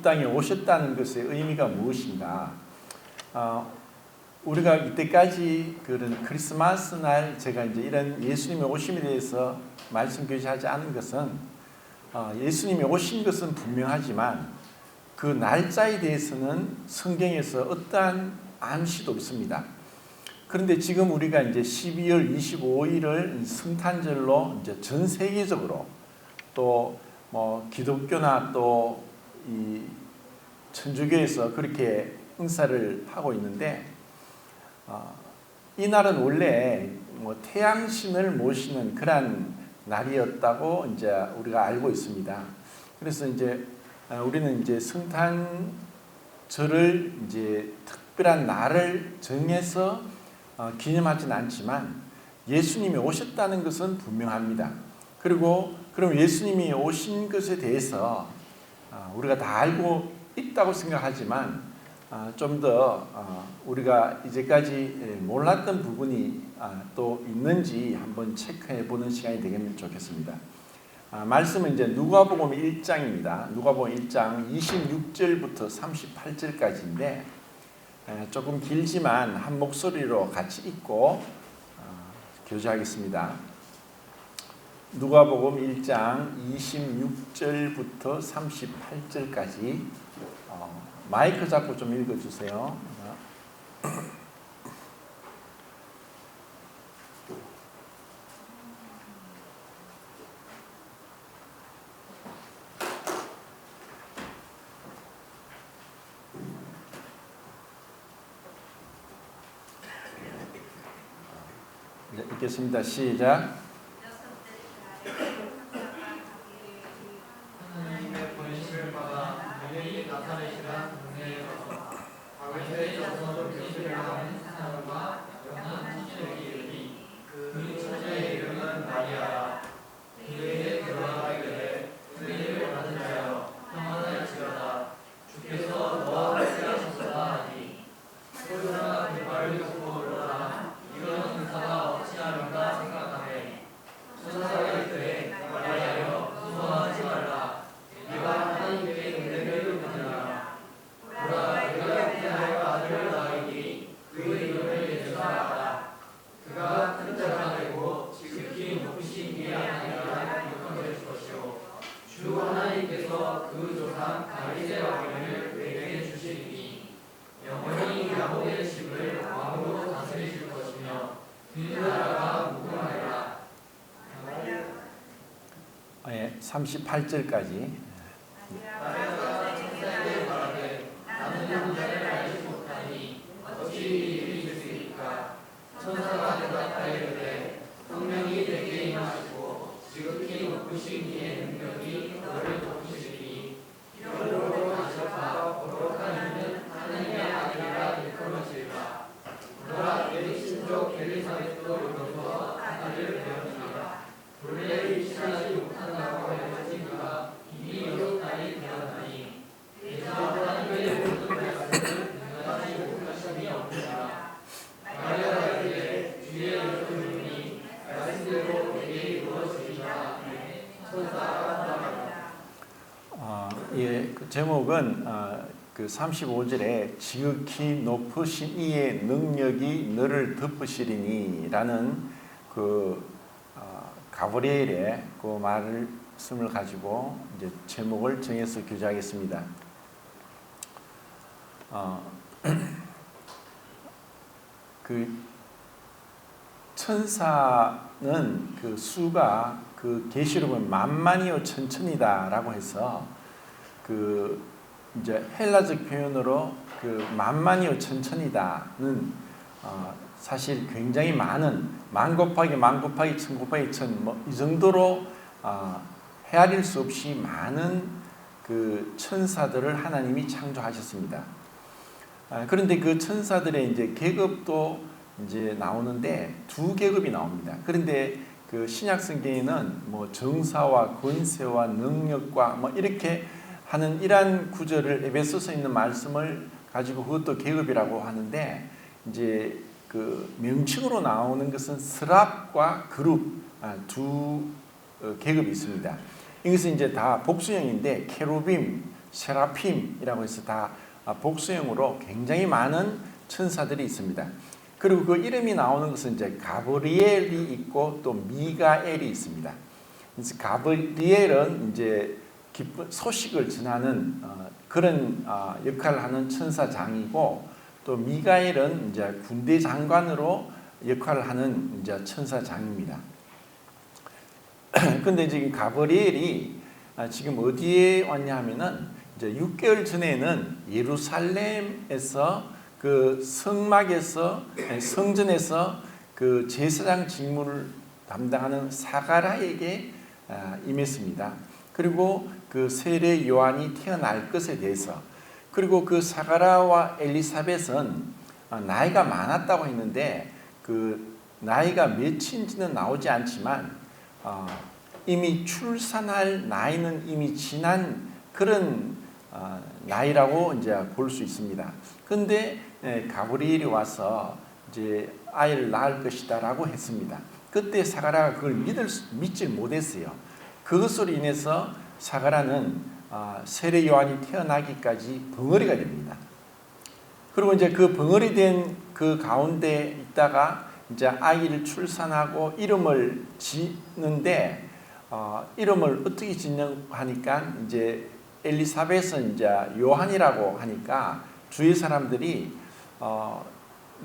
땅에 오셨다는 것의 의미가 무엇인가? 우리가 이때까지 그런 크리스마스 날 제가 이제 이런 예수님의 오심에 대해서 말씀 교제하지 않은 것은 예수님이 오신 것은 분명하지만 그 날짜에 대해서는 성경에서 어떠한 암시도 없습니다. 그런데 지금 우리가 이제 12월 25일을 성탄절로 이제 전 세계적으로 또 뭐 기독교나 또 이 천주교에서 그렇게 행사를 하고 있는데 이날은 원래 뭐 태양신을 모시는 그런 날이었다고 이제 우리가 알고 있습니다. 그래서 이제 우리는 이제 성탄절을 이제 특별한 날을 정해서 기념하지는 않지만 예수님이 오셨다는 것은 분명합니다. 그리고 그럼 예수님이 오신 것에 대해서 우리가 다 알고 있다고 생각하지만 좀 더 우리가 이제까지 몰랐던 부분이 또 있는지 한번 체크해 보는 시간이 되면 좋겠습니다. 말씀은 이제 누가복음 1장입니다. 누가복음 1장 26절부터 38절까지인데 조금 길지만 한 목소리로 같이 읽고 교제하겠습니다. 누가복음 1장 26절부터 38절까지 마이크 잡고 좀 읽어주세요. 읽겠습니다. 시작. 하나님의 보내심을 받아 유대인이 나타내시라 동네에서 과거에 전서로 교수를 하는 사람과 영한 천주에게 이르니 그 처자의 이름은 마리아라. 그에게 들어가기를 은혜를 받은 자여 평안할지어다. 주께서 너와 함께 하셨다 하니 그러나 그 말을 듣고 오로라 이런 은사가 어찌하는가 생각하매 천사가 이르되 마리아여 소망하지 말라. 네가 하나님께 은혜를 받으리라. 보라 네가 태아할 아들을 낳으리니 그 이름을 예수라 하라. 그가 큰 자가 되고 지극히 높으신 이의 하나님이라 일컬어질 것이요 주 하나님께서 그 조상 다윗의 왕위를 그에게 주시리니 영원히 야곱의 집을 왕으로 다스리실 것이며 그 나라가 무궁하리라. 38절까지. 마리아가 천사에게 말하되 나는 남자를 알지 못하니 어찌 일이 있을 수 있을까. 천사가 대답하여 이르되 성령이 내게 임하시고 지극히 높으신 이의 능력이 너를 덮으시리니 이러므로 하셨다 거룩한 이는 하나님의 아들이라 일컬어지리라. 보라 내 친족 엘리사벳도 이로써 아들을 배웠느니라. 본래 임신하지 못한다고 알려진 그가 이미 6달이 되었나니 이제 하나님의 모든 말씀을 능하지 못하심이 없느니라. 마리아가 이르되 주의 이름이니 말씀대로 내게 이루어지리라. 천사가 예, 그 제목은 그 35절에 지극히 높으신 이의 능력이 너를 덮으시리니라는 그 가브리엘의 그 말씀을 가지고 이제 제목을 정해서 교제하겠습니다. 그 천사는 그 수가 그 계시록은 만만이요 천천이다라고 해서 그 이제 헬라적 표현으로 그 만만이요 천천이다는 사실 굉장히 많은 만 곱하기 만 곱하기 천 곱하기 천 뭐 이 정도로 헤아릴 수 없이 많은 그 천사들을 하나님이 창조하셨습니다. 그런데 그 천사들의 이제 계급도 이제 나오는데 두 계급이 나옵니다. 그런데 그 신약 성경에는 뭐 정사와 권세와 능력과 뭐 이렇게 하는 이러한 구절을 에베소서에 있는 말씀을 가지고 그것도 계급이라고 하는데 이제 그 명칭으로 나오는 것은 스랍과 그룹 두 계급이 있습니다. 이것은 이제 다 복수형인데 케루빔, 세라핌이라고 해서 다 복수형으로 굉장히 많은 천사들이 있습니다. 그리고 그 이름이 나오는 것은 이제 가브리엘이 있고 또 미가엘이 있습니다. 그래서 가브리엘은 이제 기쁜 소식을 전하는 그런 역할을 하는 천사장이고, 또 미가엘은 이제 군대 장관으로 역할을 하는 이제 천사장입니다. 근데 지금 가브리엘이 지금 어디에 왔냐 하면은 이제 6개월 전에는 예루살렘에서 그 성전에서 그 제사장 직무를 담당하는 사가랴에게 임했습니다. 그리고 그 세례 요한이 태어날 것에 대해서, 그리고 그 사가랴와 엘리사벳은 나이가 많았다고 했는데 그 나이가 몇인지는 나오지 않지만 이미 출산할 나이는 이미 지난 그런 나이라고 이제 볼 수 있습니다. 근데 가브리엘이 와서 이제 아이를 낳을 것이다라고 했습니다. 그때 사가랴가 그걸 믿질 못했어요. 그것으로 인해서 사가랴는 세례 요한이 태어나기까지 벙어리가 됩니다. 그리고 이제 그 벙어리 된 그 가운데 있다가 이제 아이를 출산하고 이름을 짓는데 이름을 어떻게 짓냐고 하니까 이제 엘리사벳은 이제 요한이라고 하니까 주위 사람들이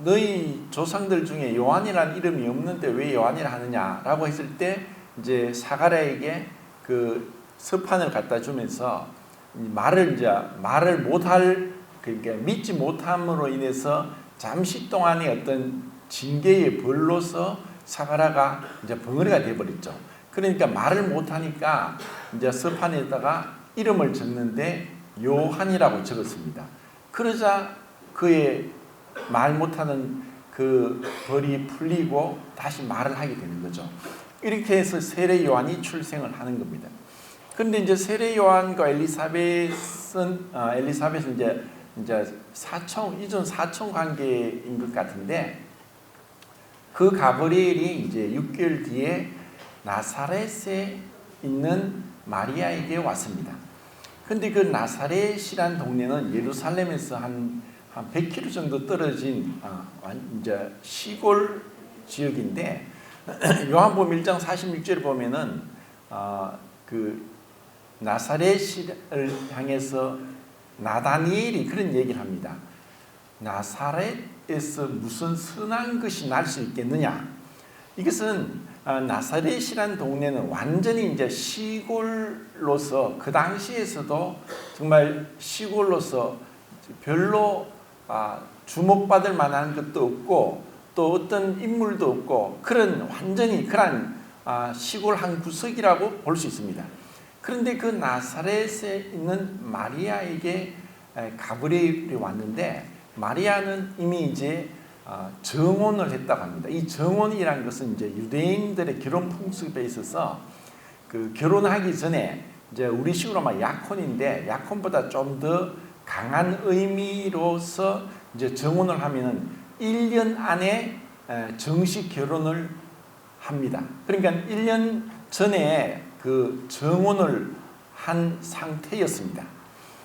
너희 조상들 중에 요한이라는 이름이 없는데 왜 요한이라 하느냐라고 했을 때 이제 사가랴에게 그 서판을 갖다 주면서 말을 못할, 그러니까 믿지 못함으로 인해서 잠시 동안의 어떤 징계의 벌로서 사가랴가 이제 벙어리가 되어버렸죠. 그러니까 말을 못하니까 이제 서판에다가 이름을 적는데 요한이라고 적었습니다. 그러자 그의 말 못하는 그 벌이 풀리고 다시 말을 하게 되는 거죠. 이렇게 해서 세례 요한이 출생을 하는 겁니다. 그런데 이제 세례 요한과 엘리사벳은 이제 이전 사촌 관계인 것 같은데, 그 가브리엘이 이제 6개월 뒤에 나사렛에 있는 마리아에게 왔습니다. 근데 그 나사렛이란 동네는 예루살렘에서 한 100km 정도 떨어진 이제 시골 지역인데, 요한복음 1장 46절을 보면은 그 나사렛을 향해서 나다니엘이 그런 얘기를 합니다. 나사렛에서 무슨 선한 것이 날 수 있겠느냐? 이것은 나사렛이란 동네는 완전히 이제 시골로서, 그 당시에서도 정말 시골로서 별로 주목받을 만한 것도 없고 또 어떤 인물도 없고 그런 완전히 그런 시골 한 구석이라고 볼 수 있습니다. 그런데 그 나사렛에 있는 마리아에게 가브리엘이 왔는데, 마리아는 이미 이제 정혼을 했다고 합니다. 이 정혼이라는 것은 이제 유대인들의 결혼 풍습에 있어서 그 결혼하기 전에 이제 우리식으로 막 약혼인데, 약혼보다 좀 더 강한 의미로서 이제 정혼을 하면은 1년 안에 정식 결혼을 합니다. 그러니까 1년 전에 그 정혼을 한 상태였습니다.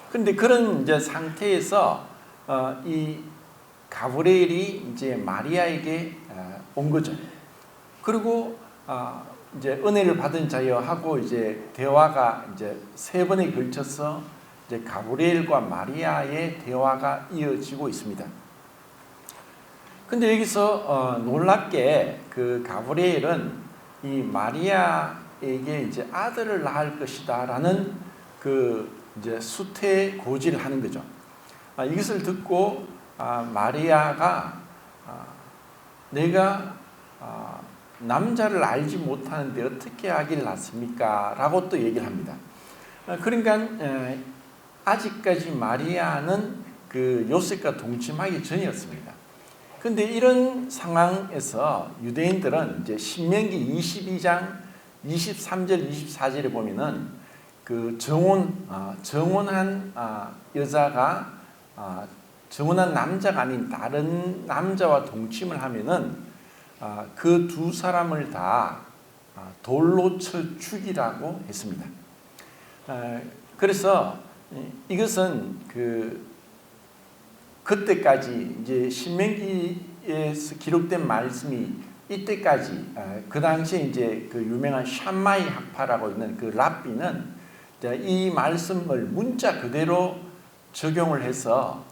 그런데 그런 이제 상태에서 이 가브리엘이 이제 마리아에게 온 거죠. 그리고 이제 은혜를 받은 자여 하고 이제 대화가 이제 3번에 걸쳐서 이제 가브리엘과 마리아의 대화가 이어지고 있습니다. 근데 여기서 놀랍게 그 가브리엘은 이 마리아에게 이제 아들을 낳을 것이다라는 그 이제 수태고지를 하는 거죠. 이것을 듣고 마리아가 내가 남자를 알지 못하는데 어떻게 아기를 낳습니까? 라고 또 얘기를 합니다. 그러니까 아직까지 마리아는 그 요셉과 동침하기 전이었습니다. 근데 이런 상황에서 유대인들은 이제 신명기 22장 23절 24절에 보면은 그 정혼한 여자가 정혼한 남자가 아닌 다른 남자와 동침을 하면은 그 두 사람을 다 돌로 쳐 죽이라고 했습니다. 그래서 이것은 그때까지 이제 신명기에서 기록된 말씀이 이때까지 그 당시에 이제 그 유명한 샴마이 학파라고 있는 그 랍비는 이 말씀을 문자 그대로 적용을 해서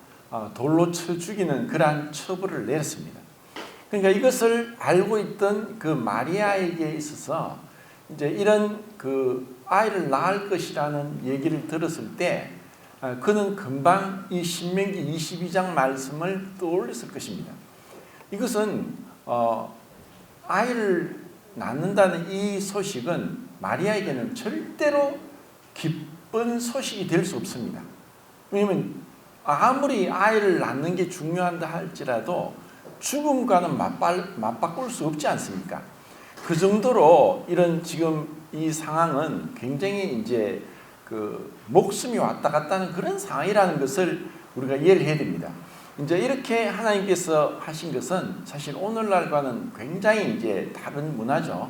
돌로 쳐 죽이는 그러한 처벌을 내렸습니다. 그러니까 이것을 알고 있던 그 마리아에게 있어서 이제 이런 그 아이를 낳을 것이라는 얘기를 들었을 때 그는 금방 이 신명기 22장 말씀을 떠올렸을 것입니다. 이것은 아이를 낳는다는 이 소식은 마리아에게는 절대로 기쁜 소식이 될 수 없습니다. 왜냐하면 아무리 아이를 낳는 게 중요한다 할지라도 죽음과는 맞바꿀 수 없지 않습니까? 그 정도로 이런 지금 이 상황은 굉장히 이제 그 목숨이 왔다 갔다 하는 그런 상황이라는 것을 우리가 이해를 해야 됩니다. 이제 이렇게 하나님께서 하신 것은 사실 오늘날과는 굉장히 이제 다른 문화죠.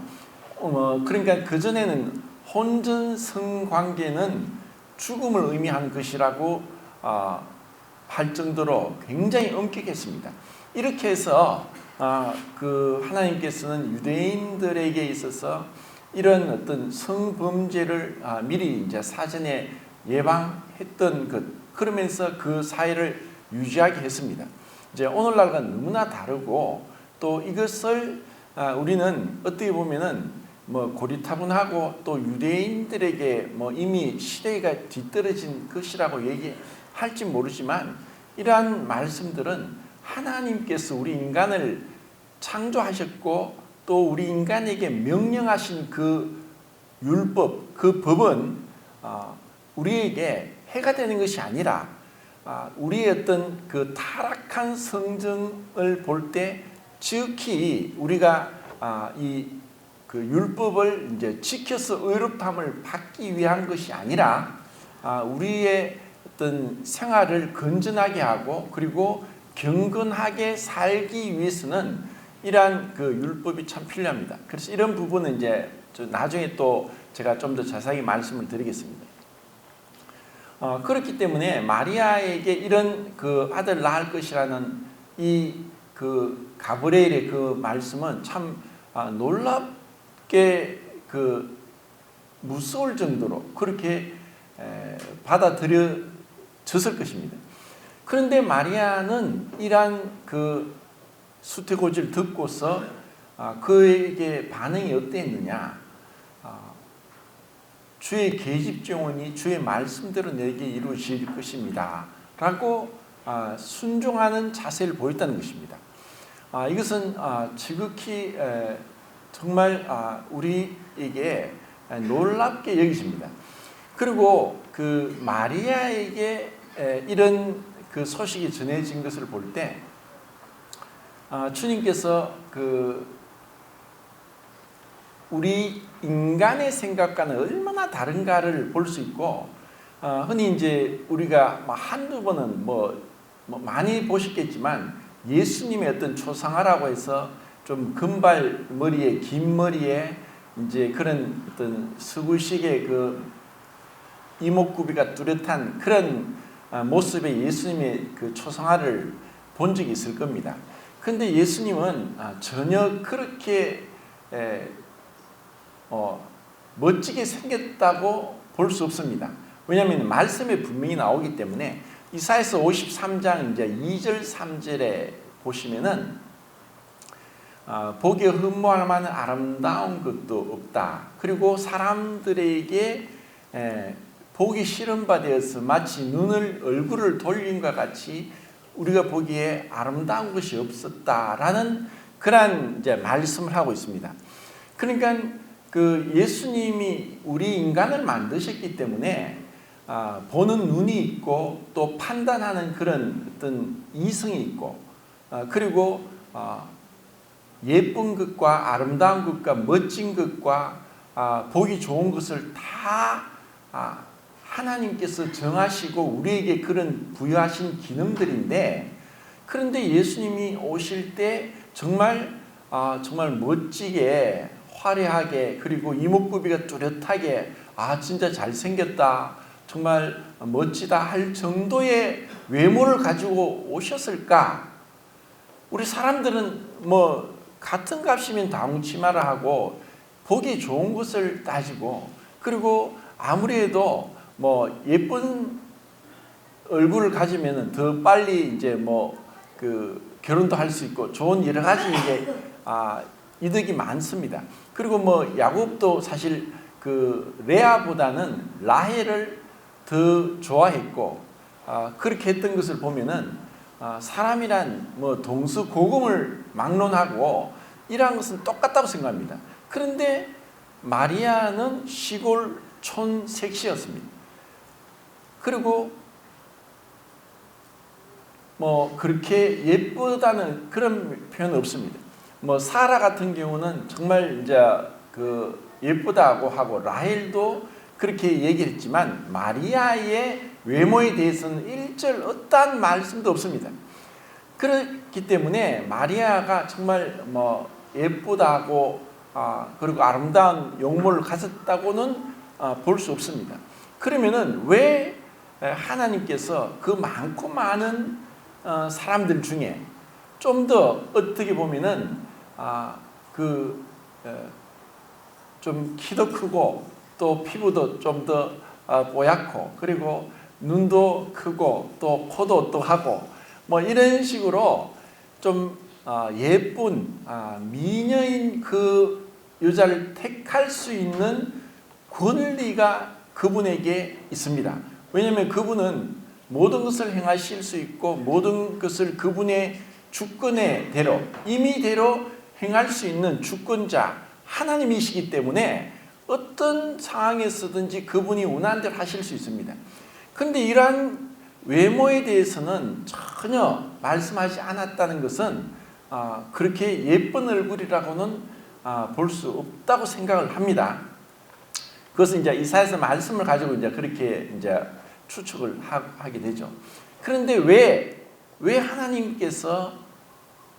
그러니까 그전에는 혼전성 관계는 죽음을 의미하는 것이라고 할 정도로 굉장히 엄격했습니다. 이렇게 해서 그 하나님께서는 유대인들에게 있어서 이런 어떤 성범죄를 미리 이제 사전에 예방했던 것, 그러면서 그 사회를 유지하게 했습니다. 이제 오늘날과 너무나 다르고 또 이것을 우리는 어떻게 보면은 고리타분하고 또 유대인들에게 이미 시대가 뒤떨어진 것이라고 얘기할지 모르지만 이러한 말씀들은 하나님께서 우리 인간을 창조하셨고 또 우리 인간에게 명령하신 그 율법, 그 법은 우리에게 해가 되는 것이 아니라 우리의 어떤 그 타락한 성정을 볼 때 지극히 우리가 이 그 율법을 이제 지켜서 의롭다함을 받기 위한 것이 아니라 우리의 어떤 생활을 건전하게 하고 그리고 경건하게 살기 위해서는 이러한 그 율법이 참 필요합니다. 그래서 이런 부분은 이제 나중에 또 제가 좀 더 자세하게 말씀을 드리겠습니다. 그렇기 때문에 마리아에게 이런 그 아들 낳을 것이라는 이 그 가브리엘의 그 말씀은 참 놀랍게 그 무서울 정도로 그렇게 받아들여졌을 것입니다. 그런데 마리아는 이러한 그 수태고지를 듣고서 그에게 반응이 어땠느냐? 주의 계집종원이 주의 말씀대로 내게 이루어질 것입니다 라고 순종하는 자세를 보였다는 것입니다. 이것은 지극히 정말 우리에게 놀랍게 여기집니다. 그리고 그 마리아에게 이런 그 소식이 전해진 것을 볼 때 주님께서 그 우리 인간의 생각과는 얼마나 다른가를 볼 수 있고 흔히 이제 우리가 한두 번은 많이 보셨겠지만 예수님의 어떤 초상화라고 해서 좀 금발 머리에 긴 머리에 이제 그런 어떤 서구식의 그 이목구비가 뚜렷한 그런 모습의 예수님의 그 초상화를 본 적이 있을 겁니다. 그런데 예수님은 전혀 그렇게 멋지게 생겼다고 볼 수 없습니다. 왜냐하면 말씀에 분명히 나오기 때문에 이사야서 53장 이제 2절 3절에 보시면은 보기에 흠모할 만한 아름다운 것도 없다. 그리고 사람들에게 보기 싫은 바 되어서 마치 얼굴을 돌림과 같이 우리가 보기에 아름다운 것이 없었다라는 그러한 이제 말씀을 하고 있습니다. 그러니까 그 예수님이 우리 인간을 만드셨기 때문에 보는 눈이 있고 또 판단하는 그런 어떤 이성이 있고 그리고 예쁜 것과 아름다운 것과 멋진 것과 보기 좋은 것을 다 하나님께서 정하시고 우리에게 그런 부여하신 기능들인데 그런데 예수님이 오실 때 정말 멋지게 화려하게 그리고 이목구비가 뚜렷하게 진짜 잘생겼다 정말 멋지다 할 정도의 외모를 가지고 오셨을까? 우리 사람들은 뭐 같은 값이면 다웅치마를 하고 보기 좋은 것을 따지고, 그리고 아무래도 뭐 예쁜 얼굴을 가지면은 더 빨리 이제 뭐 그 결혼도 할 수 있고 좋은 여러 가지 이제 이득이 많습니다. 그리고 뭐 야곱도 사실 그 레아보다는 라헬을 더 좋아했고, 그렇게 했던 것을 보면은 사람이란 뭐 동서고금을 막론하고 이러한 것은 똑같다고 생각합니다. 그런데 마리아는 시골 촌 색시였습니다. 그리고 뭐 그렇게 예쁘다는 그런 표현은 없습니다. 뭐 사라 같은 경우는 정말 이제 그 예쁘다고 하고 라헬도 그렇게 얘기를 했지만 마리아의 외모에 대해서는 일절 어떠한 말씀도 없습니다. 그렇기 때문에 마리아가 정말 뭐 예쁘다고 그리고 아름다운 용모를 가졌다고는 볼 수 없습니다. 그러면은 왜 하나님께서 그 많고 많은 사람들 중에 좀 더 어떻게 보면은 좀 키도 크고 또 피부도 좀 더 뽀얗고 그리고 눈도 크고 또 코도 또 하고 뭐 이런 식으로 좀 예쁜 미녀인 그 여자를 택할 수 있는 권리가 그분에게 있습니다. 왜냐하면 그분은 모든 것을 행하실 수 있고 모든 것을 그분의 주권대로 임의대로 행할 수 있는 주권자 하나님이시기 때문에 어떤 상황에서든지 그분이 원하는 대로 하실 수 있습니다. 그런데 이러한 외모에 대해서는 전혀 말씀하지 않았다는 것은 그렇게 예쁜 얼굴이라고는 볼 수 없다고 생각을 합니다. 그것은 이제 이사야서 말씀을 가지고 이제 그렇게 이제 추측을 하게 되죠. 그런데 왜 하나님께서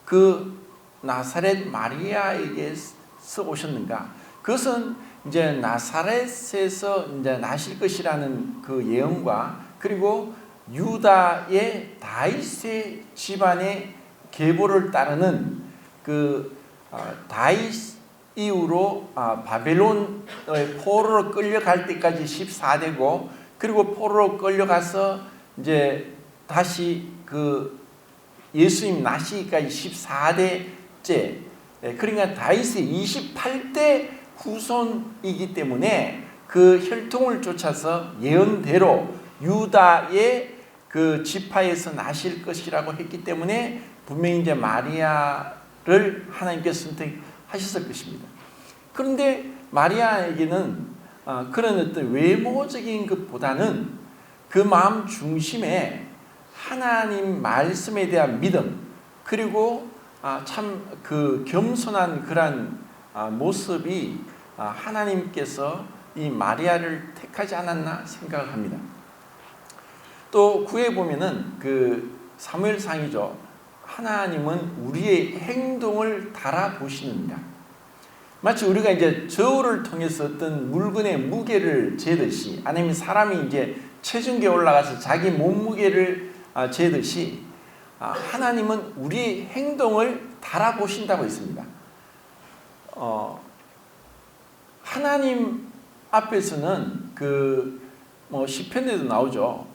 그 나사렛 마리아에게서 오셨는가? 그것은 이제 나사렛에서 이제 나실 것이라는 그 예언과 그리고 유다의 다윗의 집안의 계보를 따르는 그 다윗 이후로 바벨론의 포로로 끌려갈 때까지 14대고 그리고 포로로 끌려가서 이제 다시 그 예수님 나시기까지 14대째, 그러니까 다윗의 28대 후손이기 때문에 그 혈통을 쫓아서 예언대로 유다의 그 지파에서 나실 것이라고 했기 때문에 분명히 이제 마리아를 하나님께서 선택하셨을 것입니다. 그런데 마리아에게는 그런 어떤 외모적인 것보다는 그 마음 중심에 하나님 말씀에 대한 믿음 그리고 참 그 겸손한 그런 모습이 하나님께서 이 마리아를 택하지 않았나 생각을 합니다. 또 구에 보면은 그 사무엘상이죠. 하나님은 우리의 행동을 달아보시느니라. 마치 우리가 이제 저울을 통해서 어떤 물건의 무게를 재듯이 아니면 사람이 이제 체중계에 올라가서 자기 몸무게를 재듯이 하나님은 우리의 행동을 달아보신다고 했습니다. 하나님 앞에서는 그 뭐 시편에도 나오죠.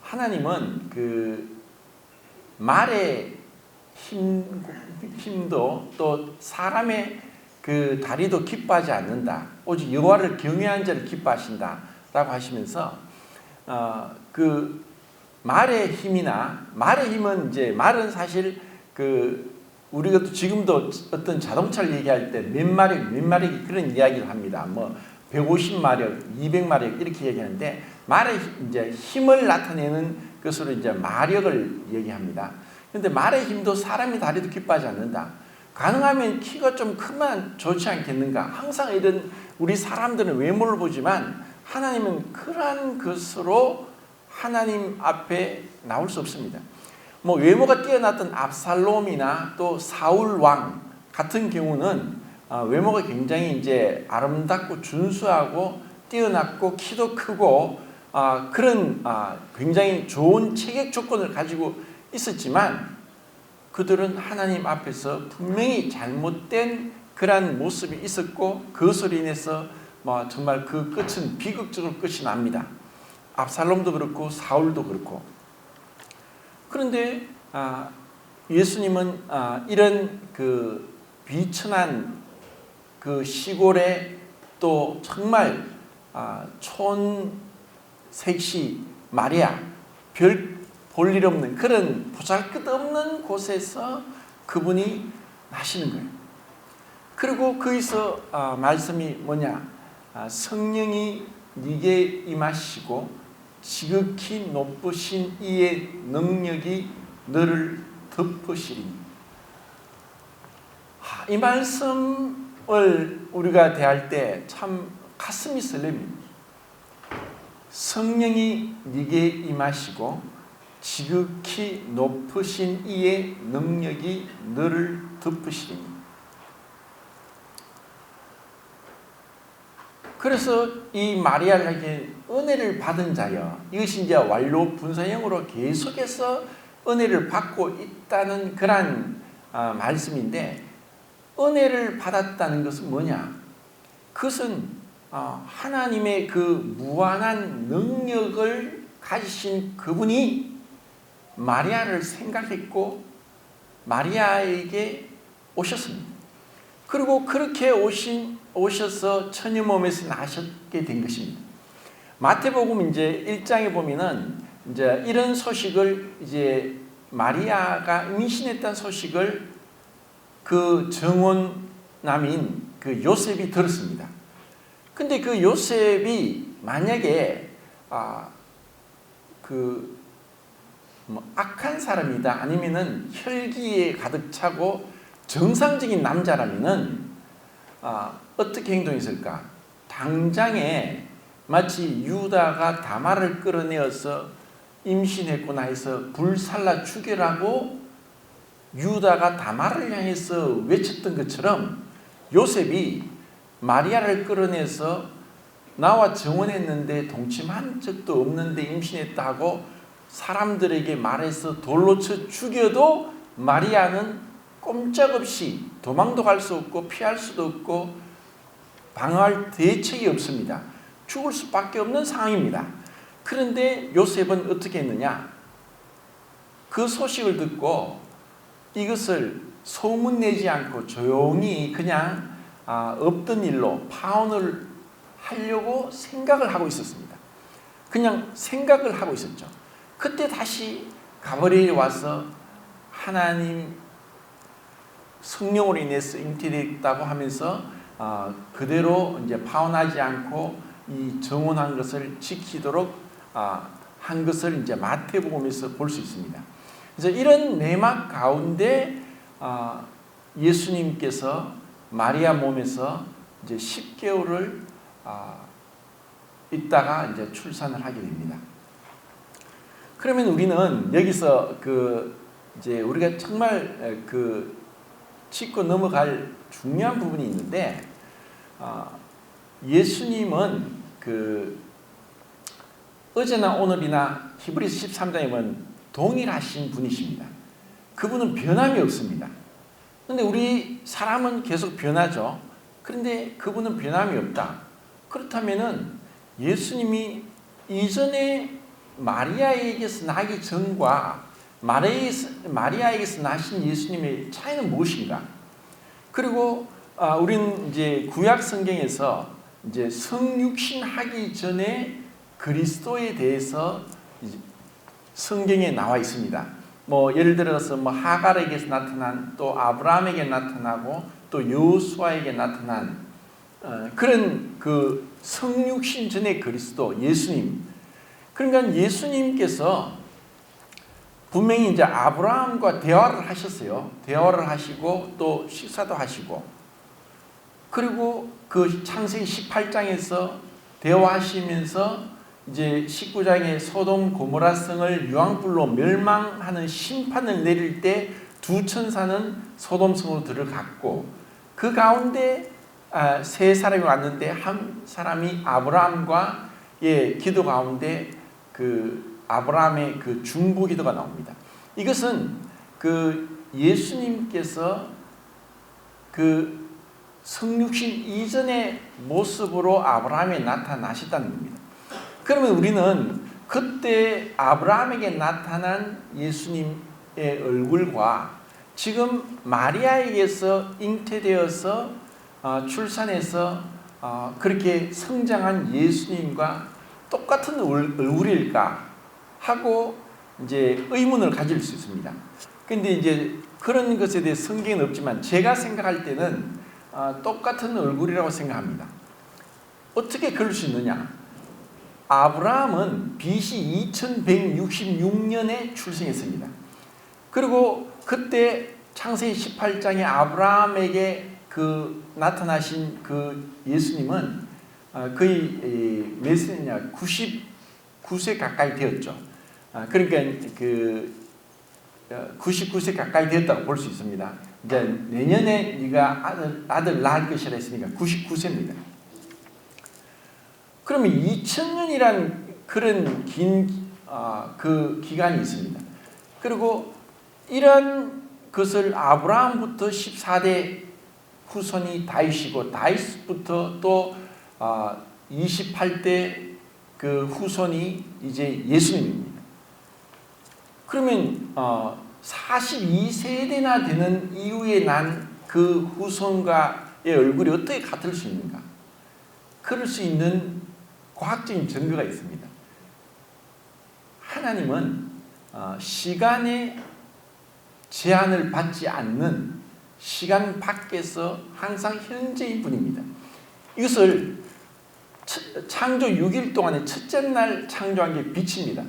하나님은 그 말의 힘도 또 사람의 그 다리도 기뻐하지 않는다. 오직 여호와를 경외하는 자를 기뻐하신다라고 하시면서 그 말의 힘이나 말의 힘은 이제 말은 사실 그 우리가 또 지금도 어떤 자동차를 얘기할 때 몇 마력 그런 이야기를 합니다. 뭐 150마력, 200마력 이렇게 얘기하는데 말의 이제 힘을 나타내는 것으로 이제 마력을 얘기합니다. 그런데 말의 힘도 사람의 다리도 기뻐하지 않는다. 가능하면 키가 좀 크면 좋지 않겠는가? 항상 이런 우리 사람들은 외모를 보지만 하나님은 그러한 것으로 하나님 앞에 나올 수 없습니다. 뭐 외모가 뛰어났던 압살롬이나 또 사울 왕 같은 경우는 외모가 굉장히 이제 아름답고 준수하고 뛰어났고 키도 크고 그런 굉장히 좋은 체격 조건을 가지고 있었지만 그들은 하나님 앞에서 분명히 잘못된 그러한 모습이 있었고 그것으로 인해서 정말 그 끝은 비극적으로 끝이 납니다. 압살롬도 그렇고 사울도 그렇고. 그런데 예수님은 이런 그 비천한 그 시골에 또 정말 촌색시 마리아 별 볼 일 없는 그런 보잘것없는 곳에서 그분이 나시는 거예요. 그리고 거기서 말씀이 뭐냐? 성령이 네게 임하시고 지극히 높으신 이의 능력이 너를 덮으시리니. 이 말씀을 우리가 대할 때 참 가슴이 설렙니다. 성령이 네게 임하시고 지극히 높으신 이의 능력이 너를 덮으시리니. 그래서 이 마리아에게 은혜를 받은 자여, 이것이 이제 완료 분사형으로 계속해서 은혜를 받고 있다는 그런 말씀인데, 은혜를 받았다는 것은 뭐냐? 그것은 하나님의 그 무한한 능력을 가지신 그분이 마리아를 생각했고 마리아에게 오셨습니다. 그리고 그렇게 오셔서 처녀 몸에서 나셨게 된 것입니다. 마태복음 이제 1장에 보면은 이제 이런 소식을 이제 마리아가 임신했다는 소식을 그 정혼남인 그 요셉이 들었습니다. 근데 그 요셉이 만약에 악한 사람이다, 아니면은 혈기에 가득 차고 정상적인 남자라면은 어떻게 행동했을까? 당장에 마치 유다가 다말을 끌어내어서 임신했구나 해서 불살라 죽여라고 유다가 다말을 향해서 외쳤던 것처럼 요셉이 마리아를 끌어내서 나와 정혼했는데 동침한 적도 없는데 임신했다고 사람들에게 말해서 돌로 쳐 죽여도 마리아는 꼼짝없이 도망도 갈 수 없고 피할 수도 없고 방어할 대책이 없습니다. 죽을 수밖에 없는 상황입니다. 그런데 요셉은 어떻게 했느냐? 그 소식을 듣고 이것을 소문내지 않고 조용히 그냥 없던 일로 파혼을 하려고 생각을 하고 있었습니다. 그냥 생각을 하고 있었죠. 그때 다시 가브리엘이 와서 하나님 성령으로 인해서 잉태되었다고 하면서 그대로 이제 파혼하지 않고 이 정혼한 것을 지키도록 한 것을 이제 마태복음에서 볼 수 있습니다. 그래서 이런 내막 가운데 예수님께서 마리아 몸에서 이제 10개월을 있다가 이제 출산을 하게 됩니다. 그러면 우리는 여기서 이제 우리가 정말 짚고 넘어갈 중요한 부분이 있는데, 예수님은 어제나 오늘이나 히브리서 13장에 보면 동일하신 분이십니다. 그분은 변함이 없습니다. 그런데 우리 사람은 계속 변하죠. 그런데 그분은 변함이 없다. 그렇다면은 예수님이 이전에 마리아에게서 나기 전과 마리아에게서 나신 예수님의 차이는 무엇인가? 그리고 우리는 이제 구약 성경에서 이제 성육신하기 전에 그리스도에 대해서 성경에 나와 있습니다. 예를 들어서 하갈에게서 나타난, 또 아브라함에게 나타나고 또 여호수아에게 나타난 그런 그 성육신 전의 그리스도 예수님. 그러니까 예수님께서 분명히 이제 아브라함과 대화를 하셨어요. 대화를 하시고 또 식사도 하시고, 그리고 그 창세기 18장에서 대화하시면서 이제 19장에 소돔 고모라 성을 유황불로 멸망하는 심판을 내릴 때 두 천사는 소돔 성으로 들어갔고, 그 가운데 세 사람이 왔는데 한 사람이 아브라함과 기도 가운데 그 아브라함의 그 중보 기도가 나옵니다. 이것은 그 예수님께서 그 성육신 이전의 모습으로 아브라함에 나타나셨다는 겁니다. 그러면 우리는 그때 아브라함에게 나타난 예수님의 얼굴과 지금 마리아에게서 잉태되어서 출산해서 그렇게 성장한 예수님과 똑같은 얼굴일까 하고 이제 의문을 가질 수 있습니다. 근데 이제 그런 것에 대해 성경은 없지만 제가 생각할 때는 똑같은 얼굴이라고 생각합니다. 어떻게 그럴 수 있느냐? 아브라함은 BC 2166년에 출생했습니다. 그리고 그때 창세기 18장에 아브라함에게 그 나타나신 그 예수님은 거의 몇 세냐 99세 가까이 되었죠. 그러니까 그 99세 가까이 되었다고 볼 수 있습니다. 이제 내년에 네가 아들 낳을 것이라 했으니까 99세입니다. 그러면 2000년이란 그런 긴 그 기간이 있습니다. 그리고 이런 것을 아브라함부터 14대 후손이 다윗이고 다윗부터 또 28대 그 후손이 이제 예수님입니다. 그러면 42세대나 되는 이후에 난 그 후손과의 얼굴이 어떻게 같을 수 있는가? 그럴 수 있는 과학적인 증거가 있습니다. 하나님은 시간의 제한을 받지 않는 시간 밖에서 항상 현재인 분입니다. 이것을 창조 6일 동안에 첫째 날 창조한 게 빛입니다.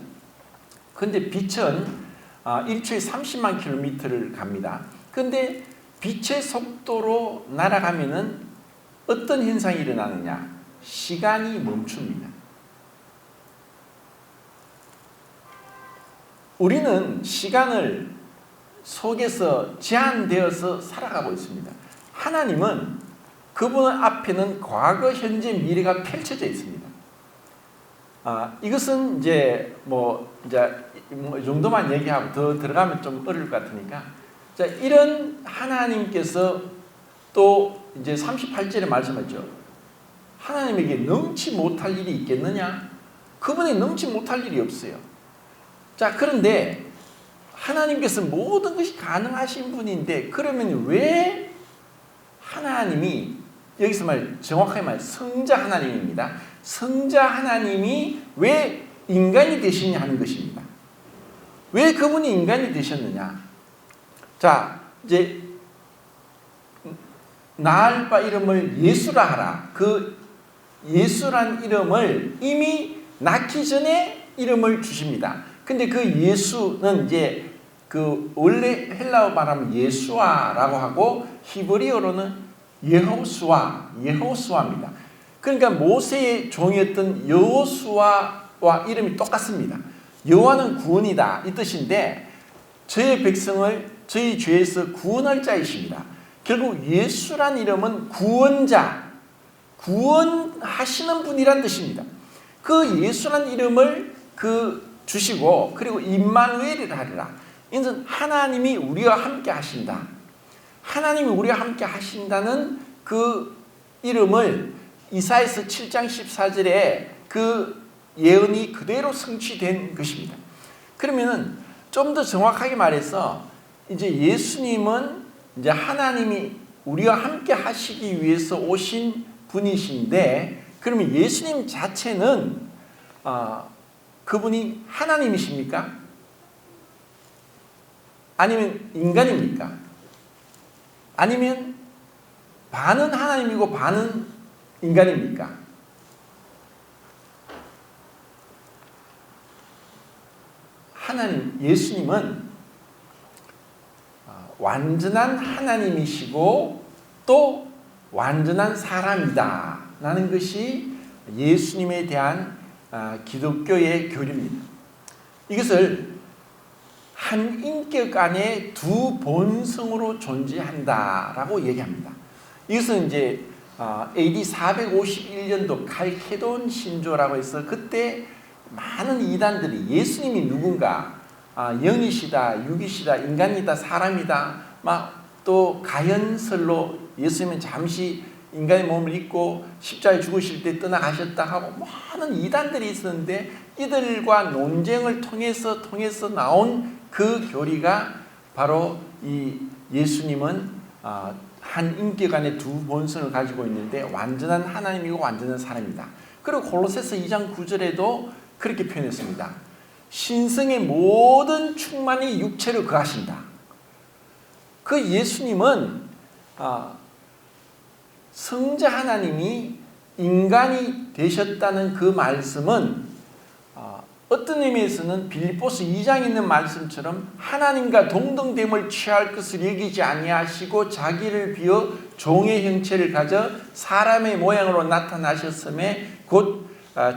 그런데 빛은 1초에 30만 킬로미터를 갑니다. 그런데 빛의 속도로 날아가면은 어떤 현상이 일어나느냐? 시간이 멈춥니다. 우리는 시간을 속에서 제한되어서 살아가고 있습니다. 하나님은 그분 앞에는 과거, 현재, 미래가 펼쳐져 있습니다. 이것은 이제 이 정도만 얘기하고 더 들어가면 좀 어려울 것 같으니까, 자, 이런 하나님께서 또 이제 38절에 말씀하죠. 하나님에게 넘지 못할 일이 있겠느냐? 그분이 넘지 못할 일이 없어요. 자, 그런데 하나님께서 모든 것이 가능하신 분인데, 그러면 왜 하나님이, 여기서 정확하게 말 성자 하나님입니다. 성자 하나님이 왜 인간이 되시냐 하는 것입니다. 왜 그분이 인간이 되셨느냐? 자, 이제 낳을 바 이름을 예수라 하라. 그 예수란 이름을 이미 낳기 전에 이름을 주십니다. 근데 그 예수는 이제 그 원래 헬라어 말하면 예수아라고 하고 히브리어로는 예호수아입니다. 그러니까 모세의 종이었던 여호수아와 이름이 똑같습니다. 여호와는 구원이다 이 뜻인데, 저의 백성을 저희 죄에서 구원할 자이십니다. 결국 예수란 이름은 구원자, 구원하시는 분이란 뜻입니다. 그 예수란 이름을 주시고, 그리고 임마누엘이라 하리라. 이것은 하나님이 우리와 함께 하신다. 하나님이 우리와 함께 하신다는 그 이름을 이사야서 7장 14절에 그 예언이 그대로 성취된 것입니다. 그러면은 좀 더 정확하게 말해서 이제 예수님은 이제 하나님이 우리와 함께 하시기 위해서 오신 분이신데, 그러면 예수님 자체는 그분이 하나님이십니까? 아니면 인간입니까? 아니면 반은 하나님이고 반은 인간입니까? 하나님, 예수님은 완전한 하나님이시고 또 완전한 사람이다 라는 것이 예수님에 대한 기독교의 교리입니다. 이것을 한 인격 안에 두 본성으로 존재한다라고 얘기합니다. 이것은 이제 AD 451년도 칼케돈 신조라고 해서 그때 많은 이단들이 예수님이 누군가, 영이시다, 육이시다, 인간이다, 사람이다, 막 또 가연설로 예수님은 잠시 인간의 몸을 입고 십자가에 죽으실 때 떠나가셨다 하고 많은 이단들이 있었는데, 이들과 논쟁을 통해서 나온 그 교리가 바로 이 예수님은 한 인격 안에 두 본성을 가지고 있는데 완전한 하나님이고 완전한 사람이다. 그리고 골로새서 2장 9절에도 그렇게 표현했습니다. 신성의 모든 충만이 육체로 거하신다. 그 예수님은 성자 하나님이 인간이 되셨다는 그 말씀은 어떤 의미에서는 빌립보서 2장에 있는 말씀처럼 하나님과 동등됨을 취할 것을 여기지 아니하시고 자기를 비어 종의 형체를 가져 사람의 모양으로 나타나셨음에 곧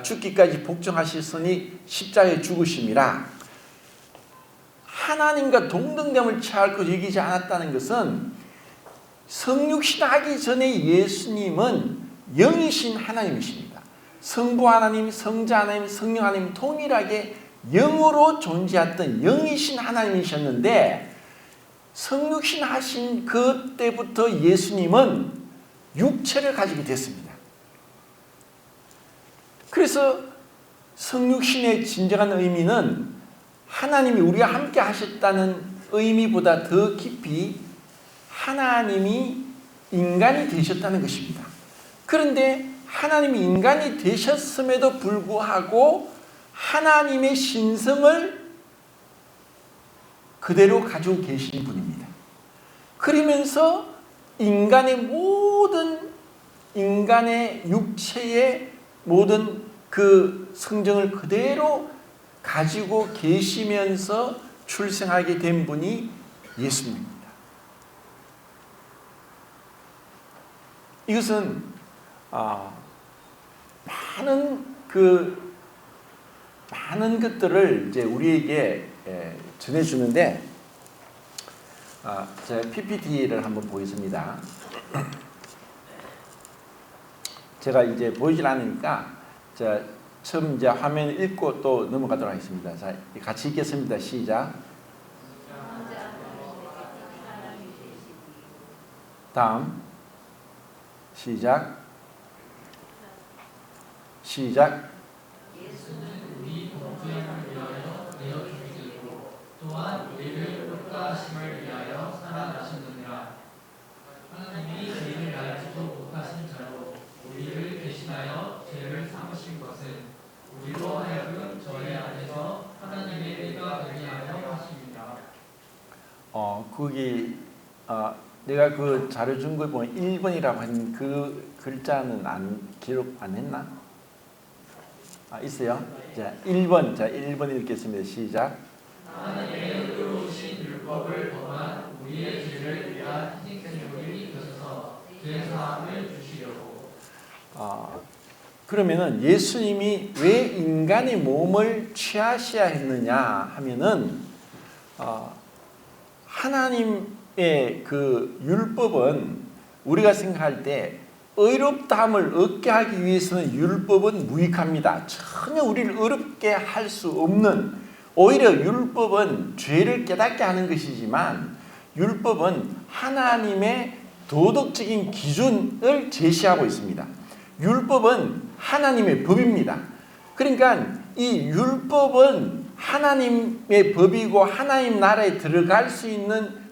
죽기까지 복종하셨으니 십자가에 죽으심이라. 하나님과 동등됨을 취할 것을 여기지 않았다는 것은 성육신하기 전에 예수님은 영이신 하나님이십니다. 성부 하나님, 성자 하나님, 성령 하나님 동일하게 영으로 존재했던 영이신 하나님이셨는데, 성육신 하신 그때부터 예수님은 육체를 가지게 됐습니다. 그래서 성육신의 진정한 의미는 하나님이 우리와 함께 하셨다는 의미보다 더 깊이 하나님이 인간이 되셨다는 것입니다. 그런데 하나님이 인간이 되셨음에도 불구하고 하나님의 신성을 그대로 가지고 계신 분입니다. 그러면서 인간의 육체의 모든 그 성정을 그대로 가지고 계시면서 출생하게 된 분이 예수님입니다. 이것은 많은 것들을 이제 우리에게 전해주는데, 제가 PPT를 한번 보겠습니다. 제가 이제 보이질 않으니까 제가 처음 이제 화면 읽고 또 넘어가도록 하겠습니다. 자, 같이 읽겠습니다. 시작. 다음. 시작. 예수는 우리 범죄를 위하여 내어 죽으시고 또한 우리를 흑가하심을 위하여 살아나셨느니라. 하나님이 죄를 알지도 못하신 자로 우리를 대신하여 죄를 삼으신 것은 우리로 하여금 저희 안에서 하나님의 의가 되게 하려 하십니다. 거기 내가 그 자료 준 거 보면 1번이라고 하는 그 글자는 기록 안 했나? 있어요? 자, 1번. 자, 1번 읽겠습니다. 시작. 하나님의 의로우신 율법을 범한 우리의 죄를 위한 희생제물이 되셔서 죄사함을 주시려고. 그러면은 예수님이 왜 인간의 몸을 취하셔야 했느냐 하면은 하나님의 그 율법은 우리가 생각할 때 의롭다함을 얻게 하기 위해서는 율법은 무익합니다. 전혀 우리를 어렵게 할 수 없는, 오히려 율법은 죄를 깨닫게 하는 것이지만 율법은 하나님의 도덕적인 기준을 제시하고 있습니다. 율법은 하나님의 법입니다. 그러니까 이 율법은 하나님의 법이고 하나님 나라에 들어갈 수 있는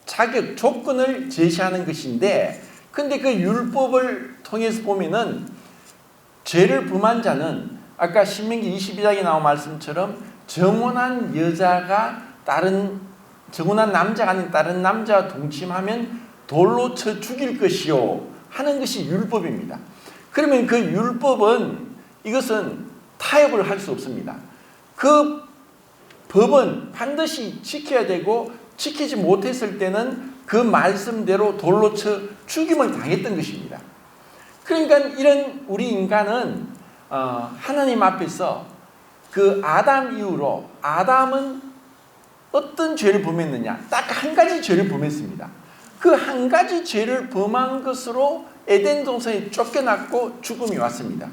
자격, 조건을 제시하는 것인데, 근데 그 율법을 통해서 보면은 죄를 범한 자는 아까 신명기 22장에 나온 말씀처럼 정혼한 여자가 정혼한 남자가 아닌 다른 남자와 동침하면 돌로 쳐 죽일 것이요 하는 것이 율법입니다. 그러면 그 율법은 이것은 타협을 할 수 없습니다. 그 법은 반드시 지켜야 되고 지키지 못했을 때는 그 말씀대로 돌로 쳐 죽임을 당했던 것입니다. 그러니까 이런 우리 인간은 하나님 앞에서 그 아담 이후로, 아담은 어떤 죄를 범했느냐? 딱 한 가지 죄를 범했습니다. 그 한 가지 죄를 범한 것으로 에덴 동산에 쫓겨났고 죽음이 왔습니다.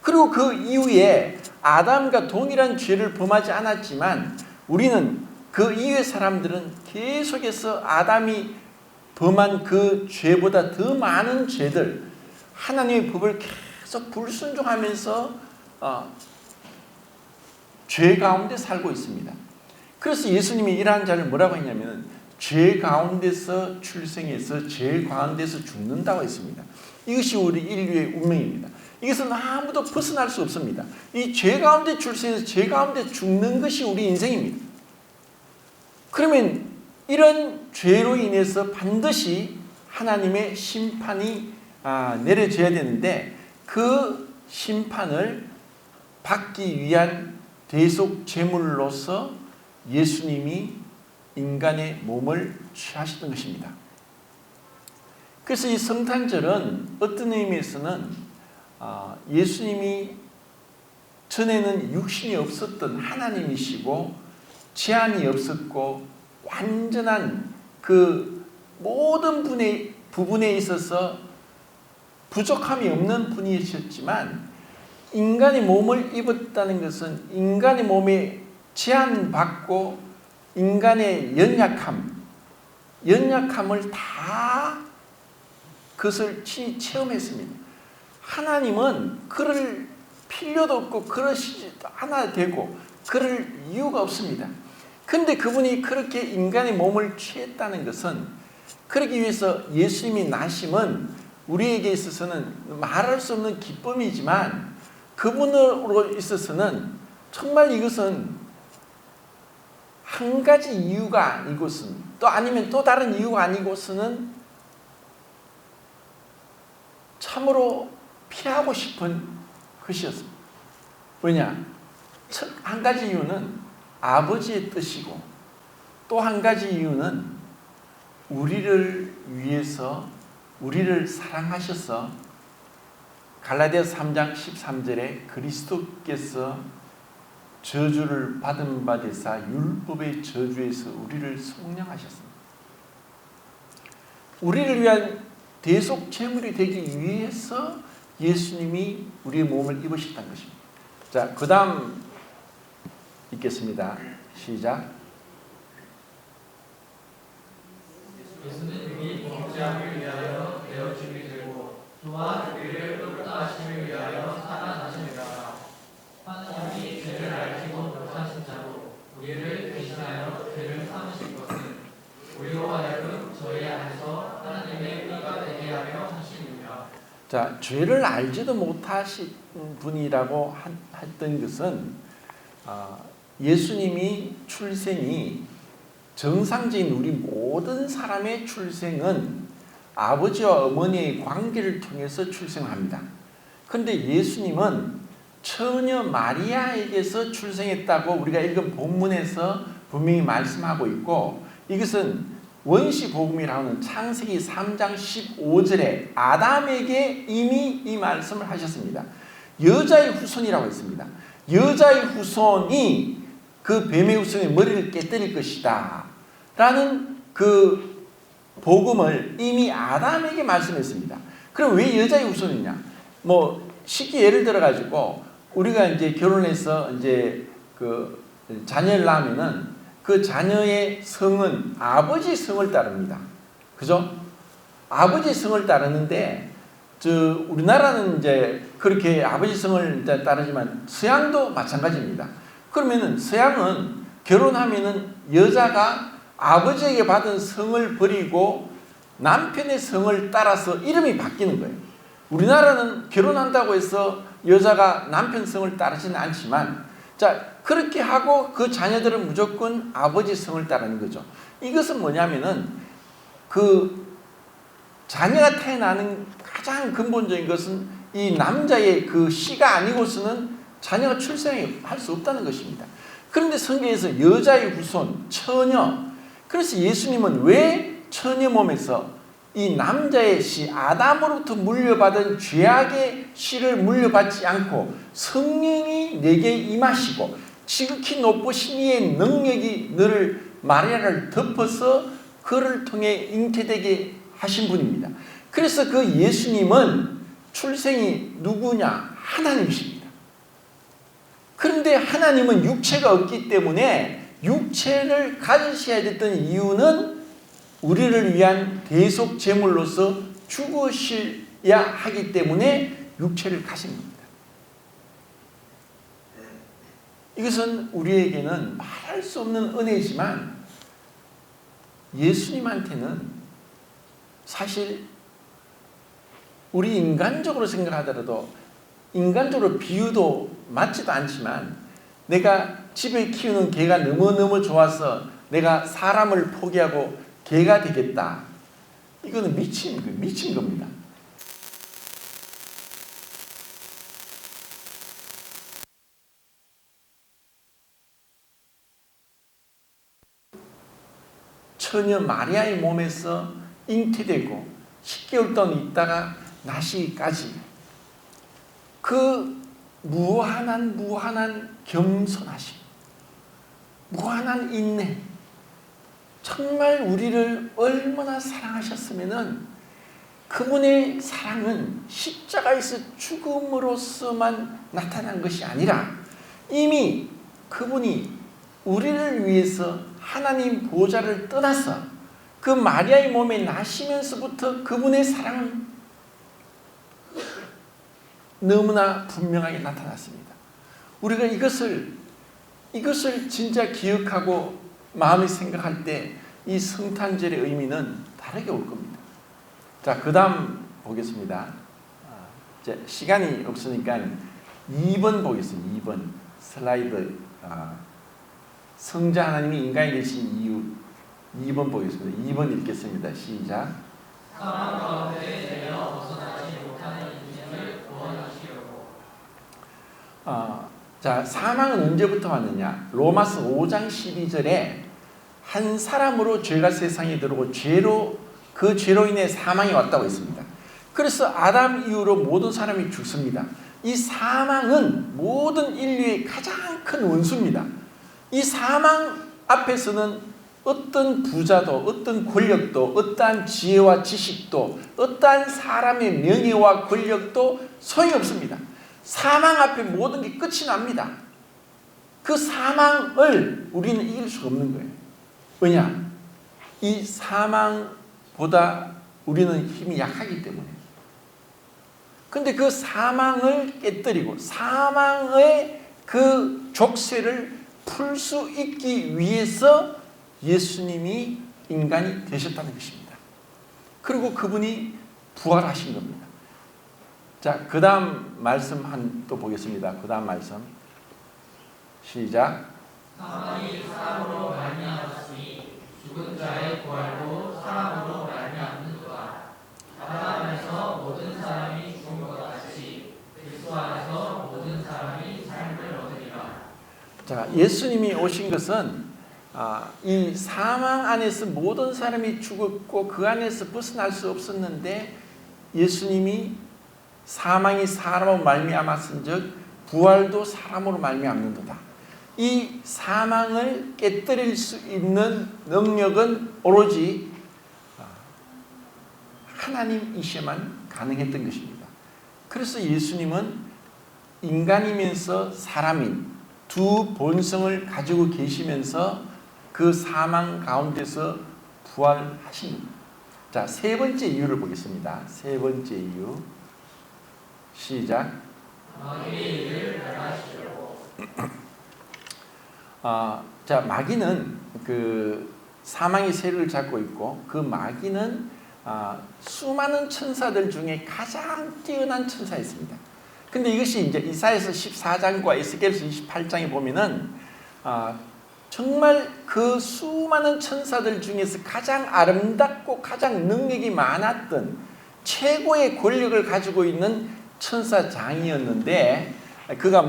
그리고 그 이후에 아담과 동일한 죄를 범하지 않았지만 우리는 그 이후의 사람들은 계속해서 아담이 범한 그 죄보다 더 많은 죄들, 하나님의 법을 계속 불순종하면서 죄 가운데 살고 있습니다. 그래서 예수님이 이러한 자를 뭐라고 했냐면 죄 가운데서 출생해서 죄 가운데서 죽는다고 했습니다. 이것이 우리 인류의 운명입니다. 이것은 아무도 벗어날 수 없습니다. 이 죄 가운데 출생해서 죄 가운데 죽는 것이 우리 인생입니다. 그러면 이런 죄로 인해서 반드시 하나님의 심판이 내려져야 되는데 그 심판을 받기 위한 대속 제물로서 예수님이 인간의 몸을 취하시던 것입니다. 그래서 이 성탄절은 어떤 의미에서는 예수님이 전에는 육신이 없었던 하나님이시고 제한이 없었고 완전한 그 모든 부분에 있어서 부족함이 없는 분이셨지만 인간의 몸을 입었다는 것은 인간의 몸에 제한받고 인간의 연약함을 다 그것을 체험했습니다. 하나님은 그럴 필요도 없고 그러시지도 않아도 되고 그럴 이유가 없습니다. 그런데 그분이 그렇게 인간의 몸을 취했다는 것은 그러기 위해서 예수님이 나심은 우리에게 있어서는 말할 수 없는 기쁨이지만 그분으로 있어서는 정말 이것은 한 가지 이유가 아니고서는 또 아니면 또 다른 이유가 아니고서는 참으로 피하고 싶은 것이었습니다. 왜냐? 한 가지 이유는 아버지의 뜻이고 또 한 가지 이유는 우리를 위해서 우리를 사랑하셔서 갈라디아서 3장 13절에 그리스도께서 저주를 받은 바 되사 율법의 저주에서 우리를 속량하셨습니다. 우리를 위한 대속 제물이 되기 위해서 예수님이 우리의 몸을 입으셨다는 것입니다. 자, 그 다음 읽겠습니다. 시작. 예수는 우리 범죄함을 위하여 내어짐이 되고 또한 우리를 의롭다하심을 위하여 살아나십니다. 하나님이 죄를 알지도 못하신 자로 우리를 대신하여 죄를 삼으신 것은 우리로 하여금 저희 안에서 하나님의 의가 되게 하려 하심입니다. 자, 죄를 알지도 못하신 분이라고 했던 것은 예수님이 출생이 정상적인 우리 모든 사람의 출생은 아버지와 어머니의 관계를 통해서 출생합니다. 그런데 예수님은 처녀 마리아에게서 출생했다고 우리가 읽은 본문에서 분명히 말씀하고 있고 이것은 원시복음이라고 하는 창세기 3장 15절에 아담에게 이미 이 말씀을 하셨습니다. 여자의 후손이라고 했습니다. 여자의 후손이 그 뱀의 후손의 머리를 깨뜨릴 것이다 라는 그 복음을 이미 아담에게 말씀했습니다. 그럼 왜 여자의 후손이냐? 쉽게 예를 들어 가지고 우리가 이제 결혼해서 이제 그 자녀를 낳으면은 그 자녀의 성은 아버지 성을 따릅니다. 그죠? 아버지 성을 따르는데 우리나라는 이제 그렇게 아버지 성을 따르지만 서양도 마찬가지입니다. 그러면은 서양은 결혼하면은 여자가 아버지에게 받은 성을 버리고 남편의 성을 따라서 이름이 바뀌는 거예요. 우리나라는 결혼한다고 해서 여자가 남편 성을 따르지는 않지만 그렇게 하고 그 자녀들은 무조건 아버지 성을 따르는 거죠. 이것은 뭐냐면은 그 자녀가 태어나는 가장 근본적인 것은 이 남자의 그 씨가 아니고서는 자녀가 출생할 수 없다는 것입니다. 그런데 성경에서 여자의 후손, 처녀. 그래서 예수님은 왜 처녀 몸에서 이 남자의 씨, 아담으로부터 물려받은 죄악의 씨를 물려받지 않고 성령이 내게 임하시고 지극히 높으신 이의 능력이 너를 마리아를 덮어서 그를 통해 잉태되게 하신 분입니다. 그래서 그 예수님은 출생이 누구냐? 하나님이십니다. 그런데 하나님은 육체가 없기 때문에 육체를 가지셔야 됐던 이유는 우리를 위한 대속 제물로서 죽으셔야 하기 때문에 육체를 가신 겁니다. 이것은 우리에게는 말할 수 없는 은혜지만 예수님한테는 사실 우리 인간적으로 생각하더라도 인간적으로 비유도 맞지도 않지만 내가 집에 키우는 개가 너무너무 좋아서 내가 사람을 포기하고 개가 되겠다. 이거는 미친 겁니다. 처녀 마리아의 몸에서 잉태되고 10개월 동안 있다가 나시기까지 그 무한한 겸손하심, 무한한 인내, 정말 우리를 얼마나 사랑하셨으면은 그분의 사랑은 십자가에서 죽음으로서만 나타난 것이 아니라 이미 그분이 우리를 위해서 하나님 보좌를 떠나서 그 마리아의 몸에 나시면서부터 그분의 사랑은 너무나 분명하게 나타났습니다. 우리가 이것을 진짜 기억하고 마음에 생각할 때 이 성탄절의 의미는 다르게 올 겁니다. 자, 그 다음 보겠습니다. 시간이 없으니까 2번 보겠습니다. 2번 슬라이드. 성자 하나님이 인간이 되신 이유 2번 보겠습니다. 2번 읽겠습니다. 시작. 사망 가운데 내려 벗어나지 못하는 인생을 구원하시려고. 자, 사망은 언제부터 왔느냐? 로마서 5장 12절에 한 사람으로 죄가 세상에 들어오고 그 죄로 인해 사망이 왔다고 했습니다. 그래서 아담 이후로 모든 사람이 죽습니다. 이 사망은 모든 인류의 가장 큰 원수입니다. 이 사망 앞에서는 어떤 부자도 어떤 권력도 어떠한 지혜와 지식도 어떠한 사람의 명예와 권력도 소용이 없습니다. 사망 앞에 모든 게 끝이 납니다. 그 사망을 우리는 이길 수가 없는 거예요. 왜냐? 이 사망보다 우리는 힘이 약하기 때문에. 근데 그 사망을 깨뜨리고 사망의 그 족쇄를 풀 수 있기 위해서 예수님이 인간이 되셨다는 것입니다. 그리고 그분이 부활하신 겁니다. 자, 그 다음 말씀 또 보겠습니다. 그 다음 말씀 시작. 사망이 사람으로 말미암았으니 죽은 자의 부활도 사람으로 말미암는도다. 아담 안에서 모든 사람이 죽은 것 같이 그리스도 안에서 모든 사람이 삶을 얻으리라. 자, 예수님이 오신 것은 이 사망 안에서 모든 사람이 죽었고 그 안에서 벗어날 수 없었는데 예수님이 사망이 사람으로 말미암았은즉 부활도 사람으로 말미암는도다. 이 사망을 깨뜨릴 수 있는 능력은 오로지 하나님이셔야만 가능했던 것입니다. 그래서 예수님은 인간이면서 사람인 두 본성을 가지고 계시면서 그 사망 가운데서 부활하신 겁니다. 자, 세 번째 이유를 보겠습니다. 세 번째 이유 시작. 마귀의 일을 멸하시려고. 자, 마귀는 그 사망의 세력을 잡고 있고 그 마귀는 수많은 천사들 중에 가장 뛰어난 천사였습니다. 근데 이것이 이제 이사야서 14장과 에스겔서 28장에 보면은 정말 그 수많은 천사들 중에서 가장 아름답고 가장 능력이 많았던 최고의 권력을 가지고 있는 천사장이었는데 그가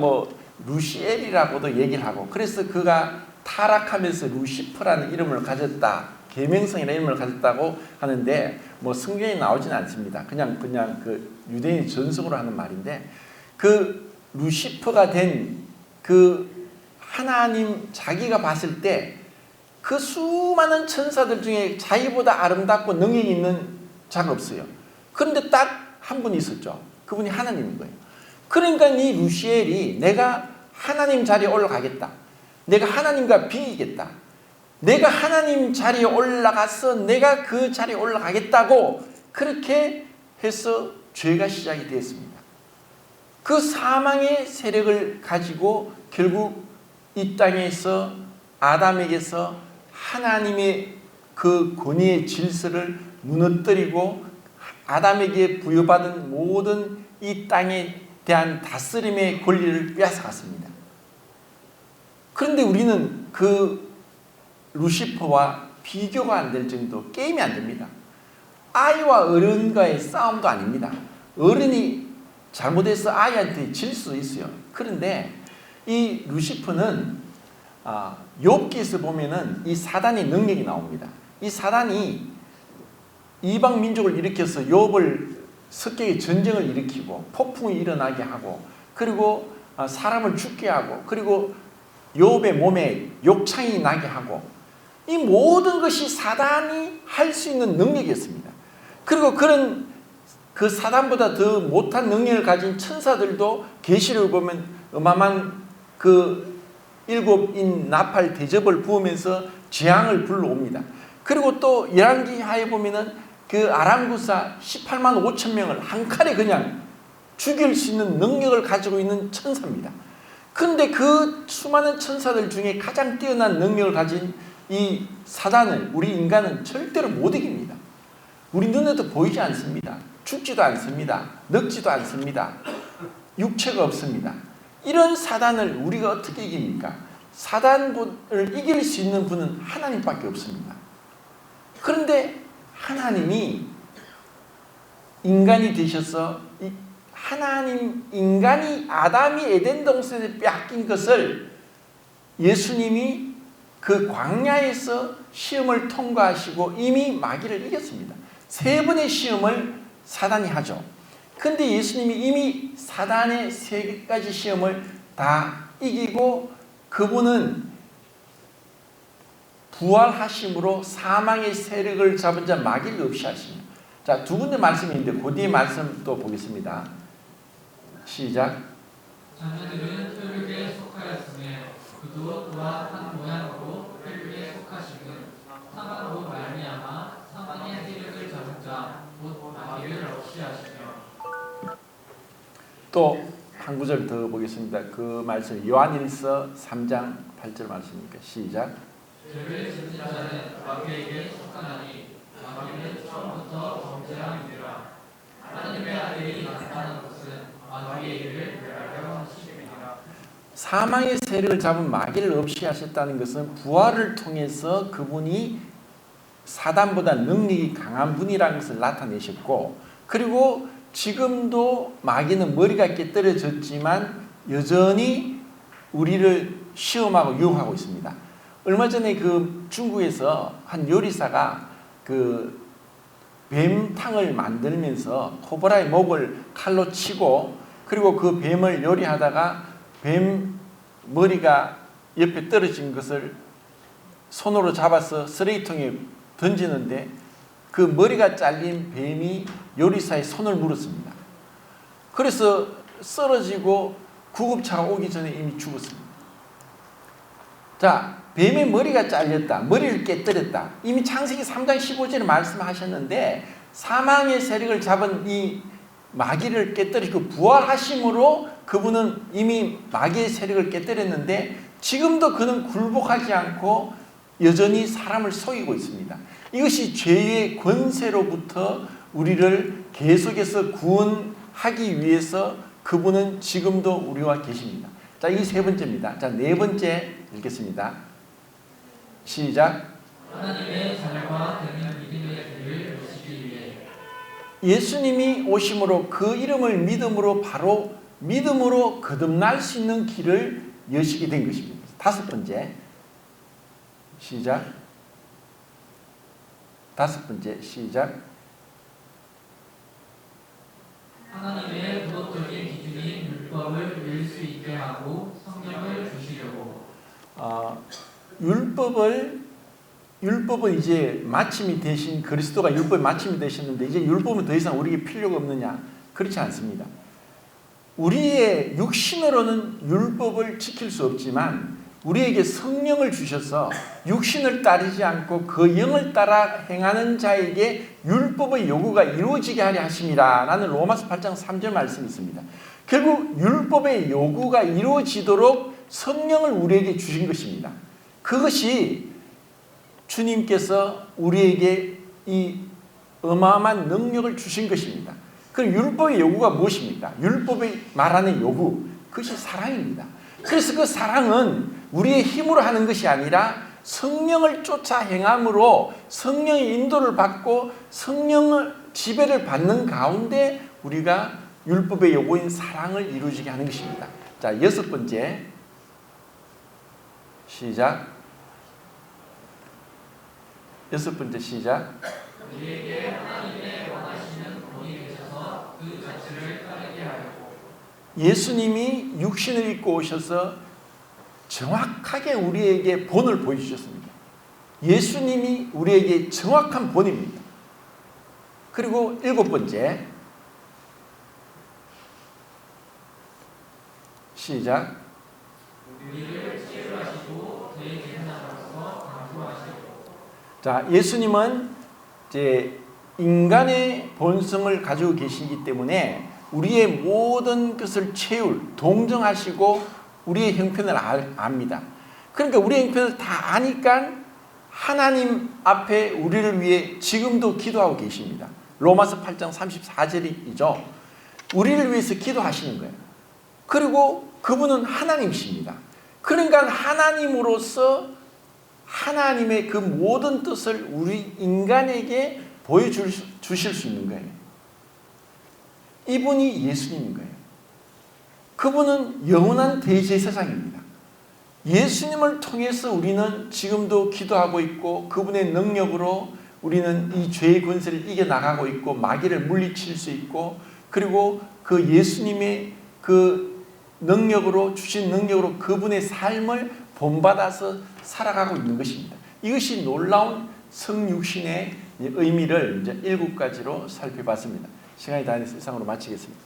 루시엘이라고도 얘기를 하고 그래서 그가 타락하면서 루시퍼라는 이름을 가졌다. 계명성이라는 이름을 가졌다고 하는데 성경에 나오지는 않습니다. 그냥 그 유대인 전승으로 하는 말인데 그 루시퍼가 된 그 하나님 자기가 봤을 때 그 수많은 천사들 중에 자기보다 아름답고 능력이 있는 자가 없어요. 그런데 딱 한 분이 있었죠. 그분이 하나님인 거예요. 그러니까 이 루시엘이 내가 하나님 자리에 올라가겠다. 내가 하나님과 비기겠다. 내가 하나님 자리에 올라가서 내가 그 자리에 올라가겠다고 그렇게 해서 죄가 시작이 되었습니다. 그 사망의 세력을 가지고 결국 이 땅에서 아담에게서 하나님의 그 권위의 질서를 무너뜨리고 아담에게 부여받은 모든 이 땅에 대한 다스림의 권리를 빼앗아갔습니다. 그런데 우리는 그 루시퍼와 비교가 안 될 정도 게임이 안 됩니다. 아이와 어른과의 싸움도 아닙니다. 어른이 잘못해서 아이한테 질 수도 있어요. 그런데 이 루시퍼는 욥기에서 보면은 이 사단의 능력이 나옵니다. 이 사단이 이방 민족을 일으켜서 욥을 습격의 전쟁을 일으키고 폭풍이 일어나게 하고 그리고 사람을 죽게 하고 그리고 욥의 몸에 욕창이 나게 하고 이 모든 것이 사단이 할 수 있는 능력이었습니다. 그리고 그런 그 사단보다 더 못한 능력을 가진 천사들도 계시록을 보면 어마어마한 그 일곱인 나팔 대접을 부으면서 재앙을 불러옵니다. 그리고 또 열왕기하에 보면은 그 아람구사 18만 5천 명을 한 칼에 그냥 죽일 수 있는 능력을 가지고 있는 천사입니다. 그런데 그 수많은 천사들 중에 가장 뛰어난 능력을 가진 이 사단을 우리 인간은 절대로 못 이깁니다. 우리 눈에도 보이지 않습니다. 죽지도 않습니다. 늙지도 않습니다. 육체가 없습니다. 이런 사단을 우리가 어떻게 이깁니까? 사단을 이길 수 있는 분은 하나님밖에 없습니다. 그런데 하나님이 인간이 되셔서 인간이 아담이 에덴 동산에 빼앗긴 것을 예수님이 그 광야에서 시험을 통과하시고 이미 마귀를 이겼습니다. 3번의 시험을 사단이 하죠. 근데 예수님이 이미 사단의 3가지 시험을 다 이기고 그분은 부활하심으로 사망의 세력을 잡은 자 마귀를 없이 하십니다. 자, 두 군데 말씀이 있는데 그 뒤에 말씀 또 보겠습니다. 시작. 자녀들은 혈육에 속하였으며 그도 또한 한 모양으로 혈육에 속하심은 사망으로 말미암아 사망의 세력을 잡은 자 곧 마귀를 없이 하시며. 또 한 구절 더 보겠습니다. 그 말씀 요한일서 3장 8절 말씀입니까? 시작. 죄를 짓는 자는 마귀에게 속하나니 마귀는 처음부터 범죄함이니라. 하나님의 아들이 나타난 것은 마귀의 일을 멸하려 하심이니라. 사망의 세력을 잡은 마귀를 없이 하셨다는 것은 부활을 통해서 그분이 사단보다 능력이 강한 분이라는 것을 나타내셨고 그리고 지금도 마귀는 머리가 깨뜨려졌지만 여전히 우리를 시험하고 유혹하고 있습니다. 얼마 전에 그 중국에서 한 요리사가 그 뱀탕을 만들면서 코브라의 목을 칼로 치고 그리고 그 뱀을 요리하다가 뱀 머리가 옆에 떨어진 것을 손으로 잡아서 쓰레기통에 던지는데 그 머리가 잘린 뱀이 요리사의 손을 물었습니다. 그래서 쓰러지고 구급차가 오기 전에 이미 죽었습니다. 자, 뱀의 머리가 잘렸다. 머리를 깨뜨렸다. 이미 창세기 3장 15절에 말씀하셨는데 사망의 세력을 잡은 이 마귀를 깨뜨리고 부활하심으로 그분은 이미 마귀의 세력을 깨뜨렸는데 지금도 그는 굴복하지 않고 여전히 사람을 속이고 있습니다. 이것이 죄의 권세로부터 우리를 계속해서 구원하기 위해서 그분은 지금도 우리와 계십니다. 자, 이 3번째입니다. 자, 4번째 읽겠습니다. 시작. 하나님의 자녀가 되는 믿음의 길을 여시기 위해. 예수님이 오심으로 그 이름을 믿음으로 바로 믿음으로 거듭날 수 있는 길을 여시게 된 것입니다. 5번째. 시작. 5번째. 시작. 하나님의 도덕적인 기준인 율법을 외울 수 있게 하고 성령을 주시려고. 율법은 이제 마침이 되신 그리스도가 율법의 마침이 되셨는데 이제 율법은 더 이상 우리에게 필요가 없느냐? 그렇지 않습니다. 우리의 육신으로는 율법을 지킬 수 없지만 우리에게 성령을 주셔서 육신을 따르지 않고 그 영을 따라 행하는 자에게 율법의 요구가 이루어지게 하려 하심이라 라는 로마서 8장 3절 말씀이 있습니다. 결국 율법의 요구가 이루어지도록 성령을 우리에게 주신 것입니다. 그것이 주님께서 우리에게 이 어마어마한 능력을 주신 것입니다. 그럼 율법의 요구가 무엇입니까? 율법의 말하는 요구, 그것이 사랑입니다. 그래서 그 사랑은 우리의 힘으로 하는 것이 아니라 성령을 쫓아 행함으로 성령의 인도를 받고 성령의 지배를 받는 가운데 우리가 율법의 요구인 사랑을 이루어지게 하는 것입니다. 자, 6번째 시작. 6번째 시작. 우리에게 하나님의 원하시는 본이 되셔서 그 가치를 따르게 하려고. 예수님이 육신을 입고 오셔서 정확하게 우리에게 본을 보여주셨습니다. 예수님이 우리에게 정확한 본입니다. 그리고 7번째 시작. 우리를 치유하시고 저희 제사장으로서 강구하시고. 자, 예수님은 이제 인간의 본성을 가지고 계시기 때문에 우리의 모든 것을 채울, 동정하시고 우리의 형편을 압니다. 그러니까 우리의 형편을 다 아니까 하나님 앞에 우리를 위해 지금도 기도하고 계십니다. 로마서 8장 34절이죠. 우리를 위해서 기도하시는 거예요. 그리고 그분은 하나님이십니다. 그러니까 하나님으로서 하나님의 그 모든 뜻을 우리 인간에게 보여주실 수 있는 거예요. 이분이 예수님인 거예요. 그분은 영원한 대제사장입니다. 예수님을 통해서 우리는 지금도 기도하고 있고 그분의 능력으로 우리는 이 죄의 권세를 이겨나가고 있고 마귀를 물리칠 수 있고 그리고 그 예수님의 그 능력으로 주신 능력으로 그분의 삶을 본받아서 살아가고 있는 것입니다. 이것이 놀라운 성육신의 의미를 이제 7가지로 살펴봤습니다. 시간이 다 돼서 이상으로 마치겠습니다.